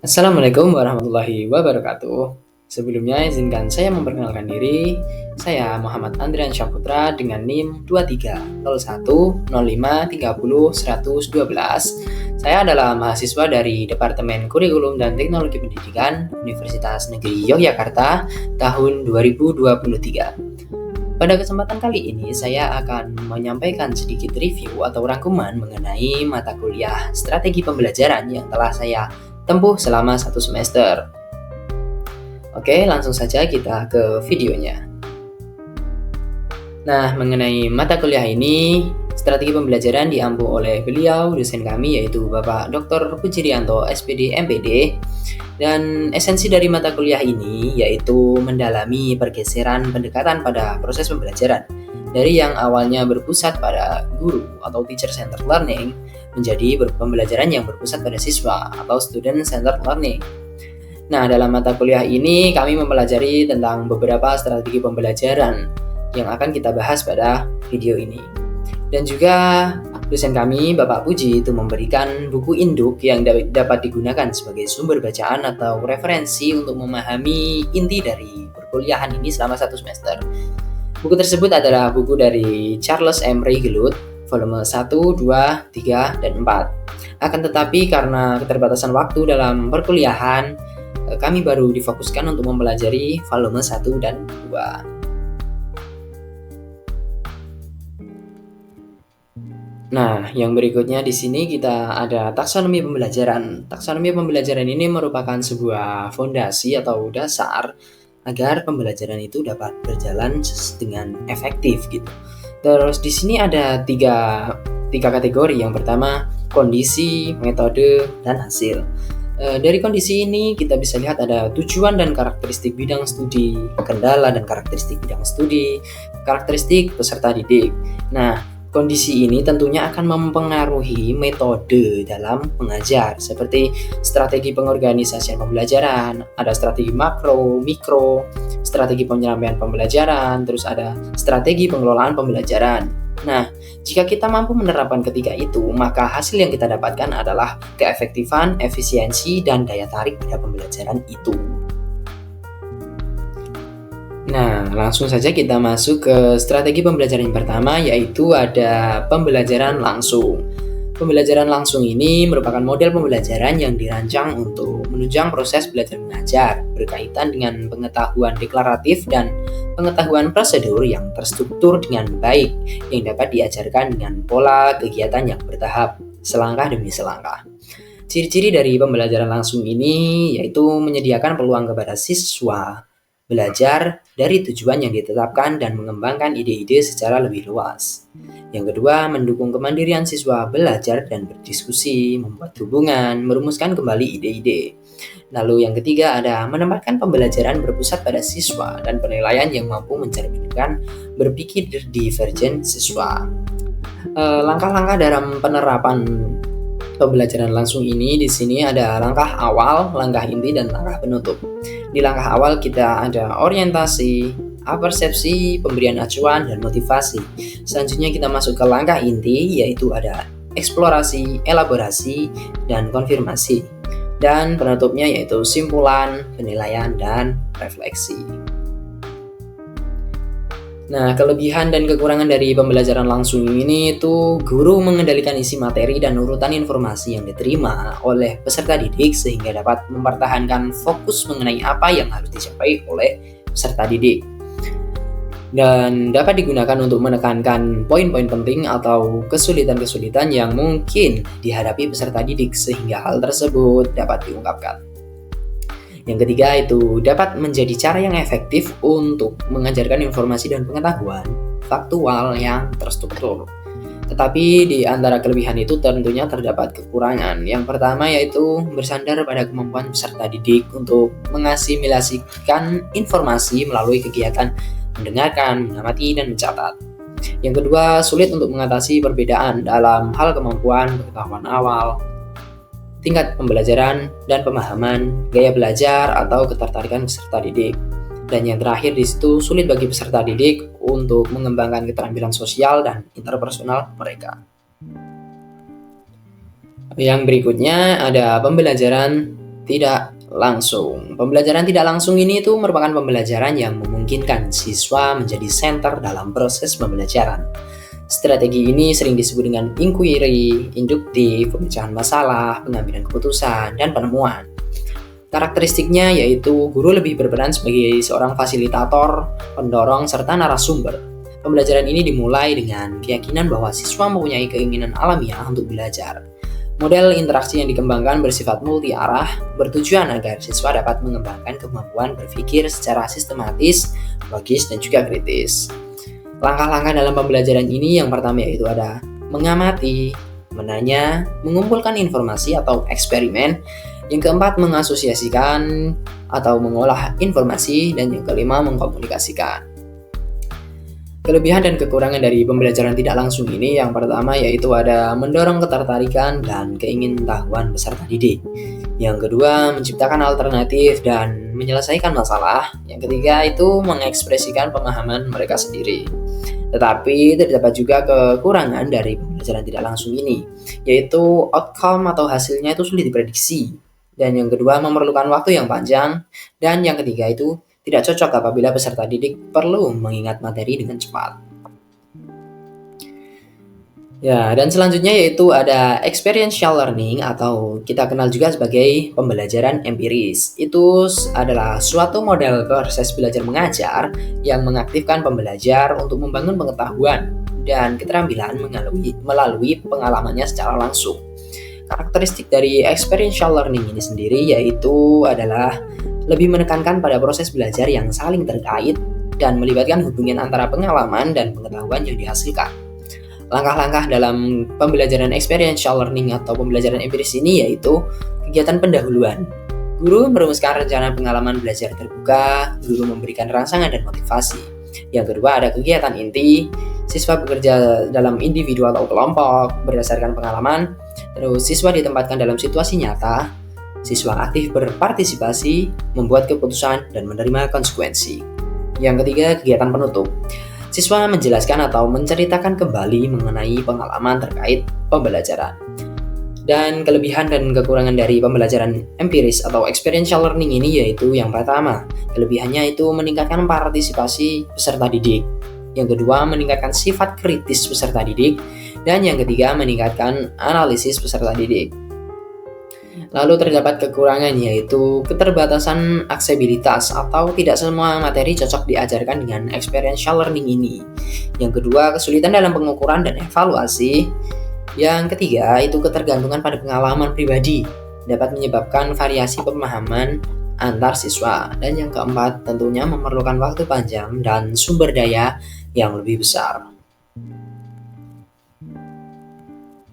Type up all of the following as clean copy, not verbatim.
Assalamualaikum warahmatullahi wabarakatuh. Sebelumnya izinkan saya memperkenalkan diri. Saya Muhammad Andrian Syahputra dengan NIM 230105301112. Saya adalah mahasiswa dari Departemen Kurikulum dan Teknologi Pendidikan Universitas Negeri Yogyakarta tahun 2023. Pada kesempatan kali ini, saya akan menyampaikan sedikit review atau rangkuman mengenai mata kuliah strategi pembelajaran yang telah saya tempuh selama 1 semester. Oke, langsung saja kita ke videonya. Nah, mengenai mata kuliah ini, strategi pembelajaran diampu oleh beliau, dosen kami yaitu Bapak Dr. Pujirianto, SPD, MPD. Dan esensi dari mata kuliah ini yaitu mendalami pergeseran pendekatan pada proses pembelajaran dari yang awalnya berpusat pada guru atau teacher-centered learning menjadi pembelajaran yang berpusat pada siswa atau student-centered learning. Nah, dalam mata kuliah ini kami mempelajari tentang beberapa strategi pembelajaran yang akan kita bahas pada video ini. Dan juga dosen kami, Bapak Puji, itu memberikan buku induk yang dapat digunakan sebagai sumber bacaan atau referensi untuk memahami inti dari perkuliahan ini selama 1 semester. Buku tersebut adalah buku dari Charles M. Reigelut, volume 1, 2, 3, dan 4. Akan tetapi karena keterbatasan waktu dalam perkuliahan, kami baru difokuskan untuk mempelajari volume 1 dan 2. Nah, yang berikutnya di sini kita ada taksonomi pembelajaran. Taksonomi pembelajaran ini merupakan sebuah fondasi atau dasar agar pembelajaran itu dapat berjalan dengan efektif gitu. Terus di sini ada tiga kategori. Yang pertama, kondisi, metode, dan hasil. Dari kondisi ini kita bisa lihat ada tujuan dan karakteristik bidang studi, kendala dan karakteristik bidang studi, karakteristik peserta didik. Nah, kondisi ini tentunya akan mempengaruhi metode dalam mengajar, seperti strategi pengorganisasian pembelajaran, ada strategi makro, mikro, strategi penyampaian pembelajaran, terus ada strategi pengelolaan pembelajaran. Nah, jika kita mampu menerapkan ketiga itu, maka hasil yang kita dapatkan adalah keefektifan, efisiensi, dan daya tarik pada pembelajaran itu. Nah, langsung saja kita masuk ke strategi pembelajaran yang pertama, yaitu ada pembelajaran langsung. Pembelajaran langsung ini merupakan model pembelajaran yang dirancang untuk menunjang proses belajar mengajar berkaitan dengan pengetahuan deklaratif dan pengetahuan prosedur yang terstruktur dengan baik yang dapat diajarkan dengan pola kegiatan yang bertahap, selangkah demi selangkah. Ciri-ciri dari pembelajaran langsung ini yaitu menyediakan peluang kepada siswa belajar dari tujuan yang ditetapkan dan mengembangkan ide-ide secara lebih luas. Yang kedua, mendukung kemandirian siswa belajar dan berdiskusi, membuat hubungan, merumuskan kembali ide-ide. Lalu yang ketiga ada menempatkan pembelajaran berpusat pada siswa dan penilaian yang mampu mencerminkan berpikir divergen siswa. Langkah-langkah dalam penerapan pembelajaran langsung ini di sini ada langkah awal, langkah inti, dan langkah penutup. Di langkah awal kita ada orientasi, apersepsi, pemberian acuan, dan motivasi. Selanjutnya kita masuk ke langkah inti, yaitu ada eksplorasi, elaborasi, dan konfirmasi. Dan penutupnya yaitu simpulan, penilaian, dan refleksi. Nah, kelebihan dan kekurangan dari pembelajaran langsung ini itu guru mengendalikan isi materi dan urutan informasi yang diterima oleh peserta didik sehingga dapat mempertahankan fokus mengenai apa yang harus dicapai oleh peserta didik. Dan dapat digunakan untuk menekankan poin-poin penting atau kesulitan-kesulitan yang mungkin dihadapi peserta didik sehingga hal tersebut dapat diungkapkan. Yang ketiga itu dapat menjadi cara yang efektif untuk mengajarkan informasi dan pengetahuan faktual yang terstruktur. Tetapi di antara kelebihan itu tentunya terdapat kekurangan. Yang pertama yaitu bersandar pada kemampuan peserta didik untuk mengasimilasikan informasi melalui kegiatan mendengarkan, mengamati, dan mencatat. Yang kedua, sulit untuk mengatasi perbedaan dalam hal kemampuan pengetahuan awal, tingkat pembelajaran dan pemahaman, gaya belajar atau ketertarikan peserta didik. Dan yang terakhir di situ sulit bagi peserta didik untuk mengembangkan keterampilan sosial dan interpersonal mereka. Yang berikutnya ada pembelajaran tidak langsung. Pembelajaran tidak langsung ini itu merupakan pembelajaran yang memungkinkan siswa menjadi center dalam proses pembelajaran. Strategi ini sering disebut dengan inquiry, induktif, pemecahan masalah, pengambilan keputusan, dan penemuan. Karakteristiknya yaitu guru lebih berperan sebagai seorang fasilitator, pendorong, serta narasumber. Pembelajaran ini dimulai dengan keyakinan bahwa siswa mempunyai keinginan alamiah untuk belajar. Model interaksi yang dikembangkan bersifat multi-arah, bertujuan agar siswa dapat mengembangkan kemampuan berpikir secara sistematis, logis, dan juga kritis. Langkah-langkah dalam pembelajaran ini yang pertama yaitu ada mengamati, menanya, mengumpulkan informasi atau eksperimen. Yang keempat, mengasosiasikan atau mengolah informasi. Dan yang kelima, mengkomunikasikan. Kelebihan dan kekurangan dari pembelajaran tidak langsung ini yang pertama yaitu ada mendorong ketertarikan dan keingintahuan peserta didik. Yang kedua, menciptakan alternatif dan menyelesaikan masalah. Yang ketiga itu mengekspresikan pemahaman mereka sendiri. Tetapi terdapat juga kekurangan dari pembelajaran tidak langsung ini, yaitu outcome atau hasilnya itu sulit diprediksi. Dan yang kedua, memerlukan waktu yang panjang. Dan yang ketiga itu tidak cocok apabila peserta didik perlu mengingat materi dengan cepat. Ya, dan selanjutnya yaitu ada experiential learning atau kita kenal juga sebagai pembelajaran empiris. Itu adalah suatu model proses belajar mengajar yang mengaktifkan pembelajar untuk membangun pengetahuan dan keterampilan melalui pengalamannya secara langsung. Karakteristik dari experiential learning ini sendiri yaitu adalah lebih menekankan pada proses belajar yang saling terkait dan melibatkan hubungan antara pengalaman dan pengetahuan yang dihasilkan. Langkah-langkah dalam pembelajaran experiential learning atau pembelajaran empiris ini yaitu kegiatan pendahuluan. Guru merumuskan rencana pengalaman belajar terbuka, guru memberikan rangsangan dan motivasi. Yang kedua ada kegiatan inti, siswa bekerja dalam individu atau kelompok berdasarkan pengalaman, terus siswa ditempatkan dalam situasi nyata, siswa aktif berpartisipasi, membuat keputusan, dan menerima konsekuensi. Yang ketiga kegiatan penutup. Siswa menjelaskan atau menceritakan kembali mengenai pengalaman terkait pembelajaran. Dan kelebihan dan kekurangan dari pembelajaran empiris atau experiential learning ini yaitu yang pertama, kelebihannya itu meningkatkan partisipasi peserta didik. Yang kedua, meningkatkan sifat kritis peserta didik. Dan yang ketiga, meningkatkan analisis peserta didik. Lalu terdapat kekurangan yaitu keterbatasan aksesibilitas atau tidak semua materi cocok diajarkan dengan experiential learning ini. Yang kedua, kesulitan dalam pengukuran dan evaluasi. Yang ketiga, itu ketergantungan pada pengalaman pribadi dapat menyebabkan variasi pemahaman antar siswa. Dan yang keempat, tentunya memerlukan waktu panjang dan sumber daya yang lebih besar.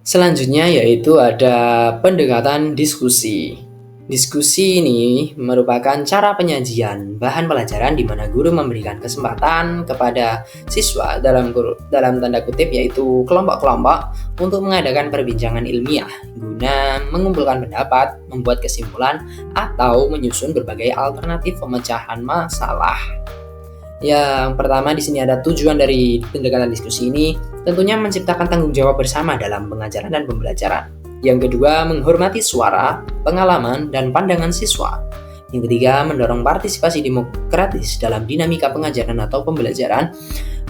Selanjutnya yaitu ada pendekatan diskusi. Diskusi ini merupakan cara penyajian bahan pelajaran di mana guru memberikan kesempatan kepada siswa dalam tanda kutip yaitu kelompok-kelompok untuk mengadakan perbincangan ilmiah guna mengumpulkan pendapat, membuat kesimpulan, atau menyusun berbagai alternatif pemecahan masalah. Yang pertama di sini ada tujuan dari pendekatan diskusi ini, tentunya menciptakan tanggung jawab bersama dalam pengajaran dan pembelajaran. Yang kedua, menghormati suara, pengalaman, dan pandangan siswa. Yang ketiga, mendorong partisipasi demokratis dalam dinamika pengajaran atau pembelajaran.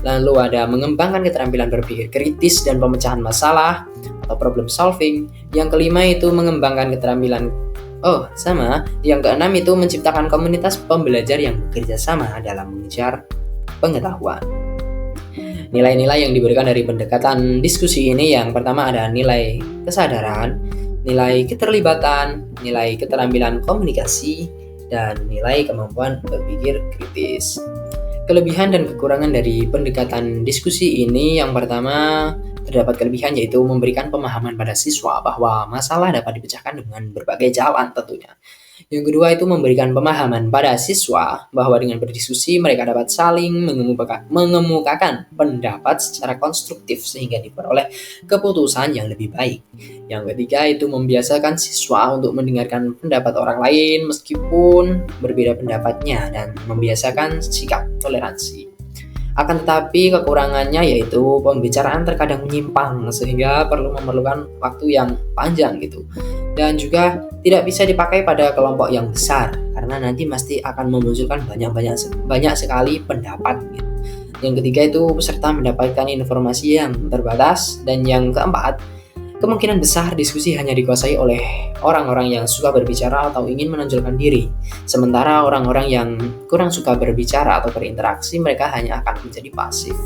Lalu ada mengembangkan keterampilan berpikir kritis dan pemecahan masalah atau problem solving. Yang kelima itu mengembangkan keterampilan Yang keenam itu menciptakan komunitas pembelajar yang bekerja sama dalam mengejar pengetahuan. Nilai-nilai yang diberikan dari pendekatan diskusi ini yang pertama ada nilai kesadaran, nilai keterlibatan, nilai keterampilan komunikasi, dan nilai kemampuan berpikir kritis. Kelebihan dan kekurangan dari pendekatan diskusi ini yang pertama terdapat kelebihan yaitu memberikan pemahaman pada siswa bahwa masalah dapat dipecahkan dengan berbagai jalan tentunya. Yang kedua itu memberikan pemahaman pada siswa bahwa dengan berdiskusi mereka dapat saling mengemukakan pendapat secara konstruktif sehingga diperoleh keputusan yang lebih baik. Yang ketiga itu membiasakan siswa untuk mendengarkan pendapat orang lain meskipun berbeda pendapatnya dan membiasakan sikap toleransi. Akan tetapi kekurangannya yaitu pembicaraan terkadang menyimpang sehingga memerlukan waktu yang panjang gitu. Dan juga tidak bisa dipakai pada kelompok yang besar karena nanti pasti akan memunculkan banyak sekali pendapat gitu. Yang ketiga itu peserta mendapatkan informasi yang terbatas, dan yang keempat, kemungkinan besar diskusi hanya dikuasai oleh orang-orang yang suka berbicara atau ingin menonjolkan diri. Sementara orang-orang yang kurang suka berbicara atau berinteraksi, mereka hanya akan menjadi pasif.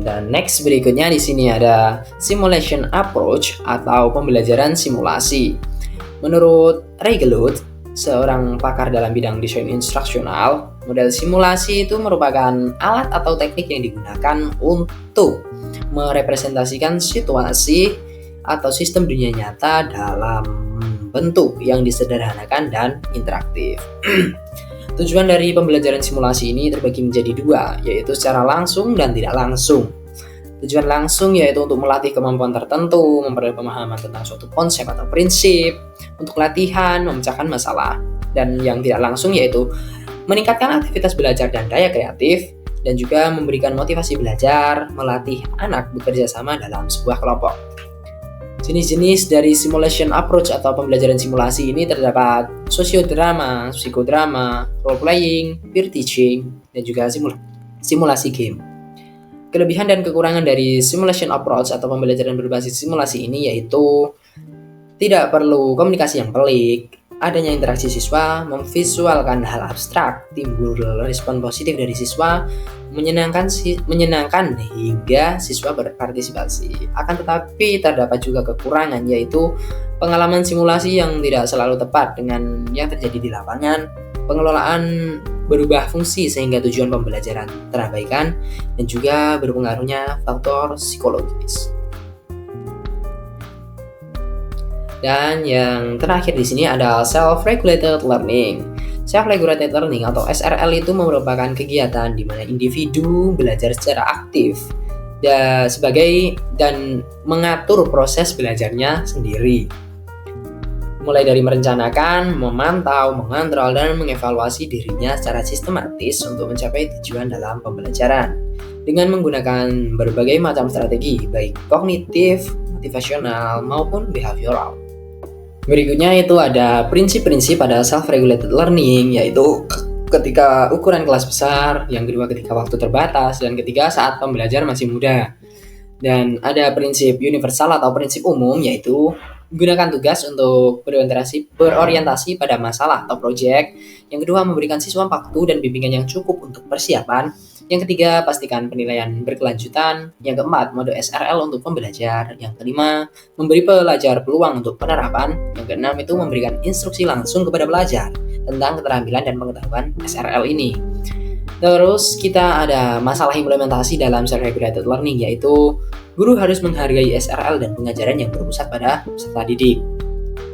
Dan next berikutnya di sini ada simulation approach atau pembelajaran simulasi. Menurut Ray Gelut, seorang pakar dalam bidang desain instruksional, model simulasi itu merupakan alat atau teknik yang digunakan untuk merepresentasikan situasi atau sistem dunia nyata dalam bentuk yang disederhanakan dan interaktif. Tujuan dari pembelajaran simulasi ini terbagi menjadi dua, yaitu secara langsung dan tidak langsung. Tujuan langsung yaitu untuk melatih kemampuan tertentu, memperoleh pemahaman tentang suatu konsep atau prinsip, untuk latihan, memecahkan masalah. Dan yang tidak langsung yaitu meningkatkan aktivitas belajar dan daya kreatif, dan juga memberikan motivasi belajar, melatih anak bekerja sama dalam sebuah kelompok. Jenis-jenis dari simulation approach atau pembelajaran simulasi ini terdapat sosiodrama, psikodrama, role playing, peer teaching, dan juga simulasi game. Kelebihan dan kekurangan dari simulation approach atau pembelajaran berbasis simulasi ini yaitu tidak perlu komunikasi yang pelik, adanya interaksi siswa, memvisualkan hal abstrak, timbul respon positif dari siswa, menyenangkan hingga siswa berpartisipasi. Akan tetapi terdapat juga kekurangan, yaitu pengalaman simulasi yang tidak selalu tepat dengan yang terjadi di lapangan, pengelolaan berubah fungsi sehingga tujuan pembelajaran terabaikan, dan juga berpengaruhnya faktor psikologis. Dan yang terakhir di sini ada self-regulated learning. Self-regulated learning atau SRL itu merupakan kegiatan di mana individu belajar secara aktif dan mengatur proses belajarnya sendiri. Mulai dari merencanakan, memantau, mengontrol, dan mengevaluasi dirinya secara sistematis untuk mencapai tujuan dalam pembelajaran dengan menggunakan berbagai macam strategi, baik kognitif, motivasional, maupun behavioral. Berikutnya itu ada prinsip-prinsip pada self-regulated learning, yaitu ketika ukuran kelas besar, yang kedua ketika waktu terbatas, dan ketiga saat pembelajar masih muda. Dan ada prinsip universal atau prinsip umum, yaitu gunakan tugas untuk berorientasi pada masalah atau proyek. Yang kedua, memberikan siswa waktu dan bimbingan yang cukup untuk persiapan. Yang ketiga, pastikan penilaian berkelanjutan. Yang keempat, mode SRL untuk pembelajar. Yang kelima, memberi pelajar peluang untuk penerapan. Yang keenam, itu memberikan instruksi langsung kepada pelajar tentang keterampilan dan pengetahuan SRL ini. Terus kita ada masalah implementasi dalam self-regulated learning, yaitu guru harus menghargai SRL dan pengajaran yang berpusat pada peserta didik.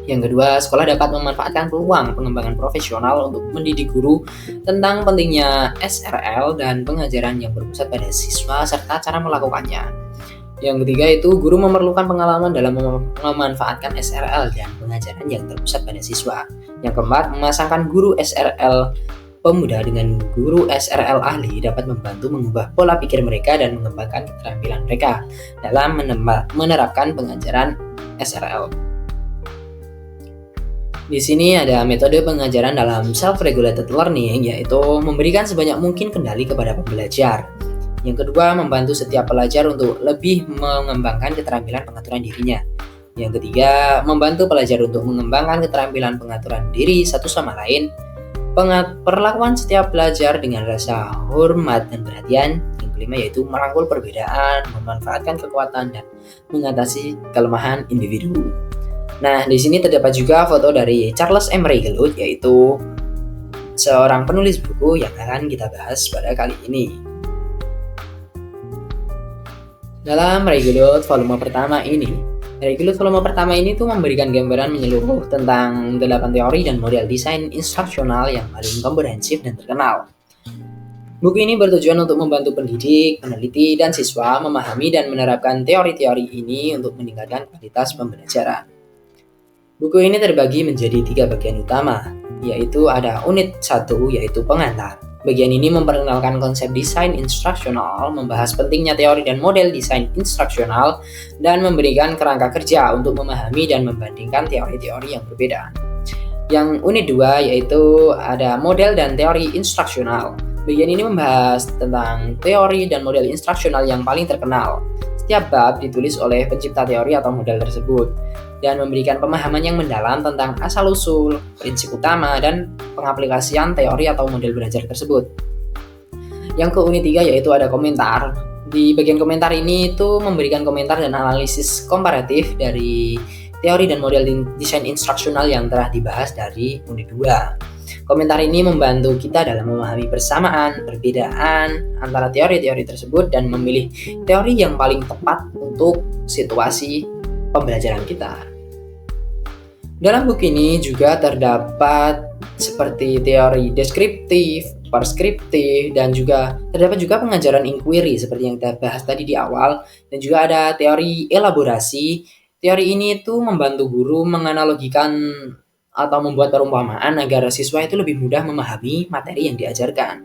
Yang kedua, sekolah dapat memanfaatkan peluang pengembangan profesional untuk mendidik guru tentang pentingnya SRL dan pengajaran yang berpusat pada siswa serta cara melakukannya. Yang ketiga itu guru memerlukan pengalaman dalam memanfaatkan SRL dan pengajaran yang terpusat pada siswa. Yang keempat, memasangkan guru SRL pemuda dengan guru SRL ahli dapat membantu mengubah pola pikir mereka dan mengembangkan keterampilan mereka dalam menerapkan pengajaran SRL. Di sini ada metode pengajaran dalam self-regulated learning, yaitu memberikan sebanyak mungkin kendali kepada pembelajar. Yang kedua, membantu setiap pelajar untuk lebih mengembangkan keterampilan pengaturan dirinya. Yang ketiga, membantu pelajar untuk mengembangkan keterampilan pengaturan diri satu sama lain. Perlakuan setiap pelajar dengan rasa hormat dan perhatian. Yang kelima yaitu merangkul perbedaan, memanfaatkan kekuatan, dan mengatasi kelemahan individu. Nah, di sini terdapat juga foto dari Charles M. Ray Gelut, yaitu seorang penulis buku yang akan kita bahas pada kali ini. Dalam Ray Gelut volume pertama ini tuh memberikan gambaran menyeluruh tentang 8 teori dan model desain instruksional yang paling komprehensif dan terkenal. Buku ini bertujuan untuk membantu pendidik, peneliti, dan siswa memahami dan menerapkan teori-teori ini untuk meningkatkan kualitas pembelajaran. Buku ini terbagi menjadi 3 bagian utama, yaitu ada unit 1 yaitu pengantar, Bagian ini memperkenalkan konsep desain instruksional, membahas pentingnya teori dan model desain instruksional, dan memberikan kerangka kerja untuk memahami dan membandingkan teori-teori yang berbeda. Yang unit 2 yaitu ada model dan teori instruksional. Bagian ini membahas tentang teori dan model instruksional yang paling terkenal. Setiap bab ditulis oleh pencipta teori atau model tersebut dan memberikan pemahaman yang mendalam tentang asal-usul, prinsip utama, dan pengaplikasian teori atau model belajar tersebut. Yang ke unit 3 yaitu ada komentar. Di bagian komentar ini itu memberikan komentar dan analisis komparatif dari teori dan model desain instruksional yang telah dibahas dari unit 2. Komentar ini membantu kita dalam memahami persamaan, perbedaan antara teori-teori tersebut dan memilih teori yang paling tepat untuk situasi pembelajaran kita. Dalam buku ini juga terdapat seperti teori deskriptif, preskriptif, dan juga terdapat juga pengajaran inquiry seperti yang kita bahas tadi di awal, dan juga ada teori elaborasi. Teori ini itu membantu guru menganalogikan atau membuat perumpamaan agar siswa itu lebih mudah memahami materi yang diajarkan.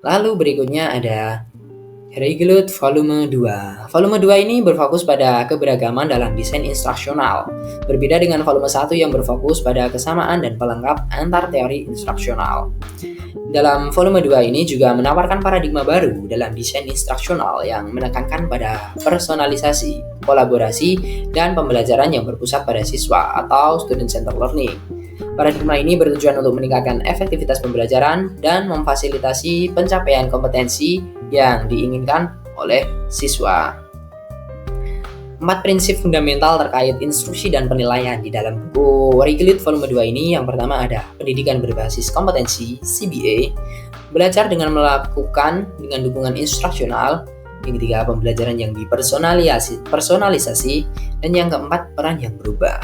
Lalu berikutnya ada Regelut Volume 2. Volume 2 ini berfokus pada keberagaman dalam desain instruksional. Berbeda dengan volume 1 yang berfokus pada kesamaan dan pelengkap antar teori instruksional. Dalam volume 2 ini juga menawarkan paradigma baru dalam desain instruksional yang menekankan pada personalisasi, kolaborasi, dan pembelajaran yang berpusat pada siswa atau student-centered learning. Paradigma ini bertujuan untuk meningkatkan efektivitas pembelajaran dan memfasilitasi pencapaian kompetensi yang diinginkan oleh siswa. 4 prinsip fundamental terkait instruksi dan penilaian di dalam buku Regelut Volume 2 ini. Yang pertama ada pendidikan berbasis kompetensi (CBA), belajar dengan melakukan dengan dukungan instruksional. Yang ketiga, pembelajaran yang dipersonalisasi, dan yang keempat, peran yang berubah.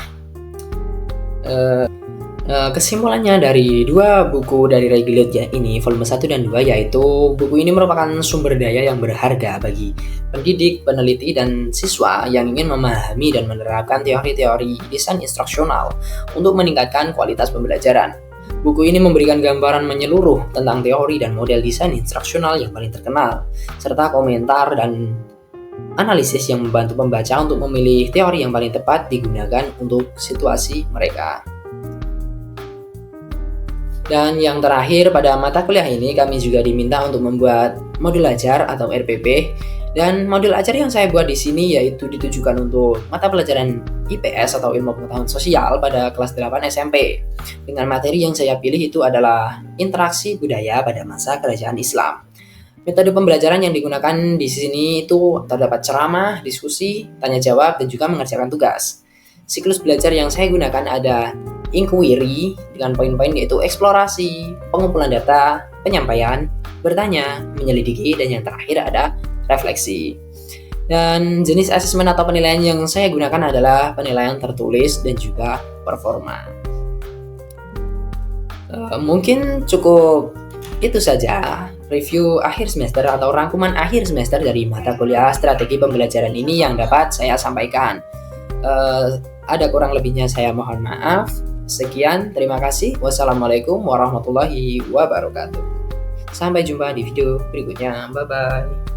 Kesimpulannya dari 2 buku dari Regelut ini, volume 1 dan 2, yaitu buku ini merupakan sumber daya yang berharga bagi pendidik, peneliti, dan siswa yang ingin memahami dan menerapkan teori-teori desain instruksional untuk meningkatkan kualitas pembelajaran. Buku ini memberikan gambaran menyeluruh tentang teori dan model desain instruksional yang paling terkenal, serta komentar dan analisis yang membantu pembaca untuk memilih teori yang paling tepat digunakan untuk situasi mereka. Dan yang terakhir, pada mata kuliah ini kami juga diminta untuk membuat modul ajar atau RPP. Dan modul ajar yang saya buat di sini yaitu ditujukan untuk mata pelajaran IPS atau ilmu pengetahuan sosial pada kelas 8 SMP. Dengan materi yang saya pilih itu adalah interaksi budaya pada masa kerajaan Islam. Metode pembelajaran yang digunakan di sini itu terdapat ceramah, diskusi, tanya jawab, dan juga mengerjakan tugas. Siklus belajar yang saya gunakan ada inquiry dengan poin-poin yaitu eksplorasi, pengumpulan data, penyampaian, bertanya, menyelidiki, dan yang terakhir ada refleksi. Dan jenis asesmen atau penilaian yang saya gunakan adalah penilaian tertulis dan juga performa. Mungkin cukup itu saja review akhir semester atau rangkuman akhir semester dari mata kuliah strategi pembelajaran ini yang dapat saya sampaikan. Ada kurang lebihnya saya mohon maaf. Sekian, terima kasih. Wassalamualaikum warahmatullahi wabarakatuh. Sampai jumpa di video berikutnya. Bye-bye.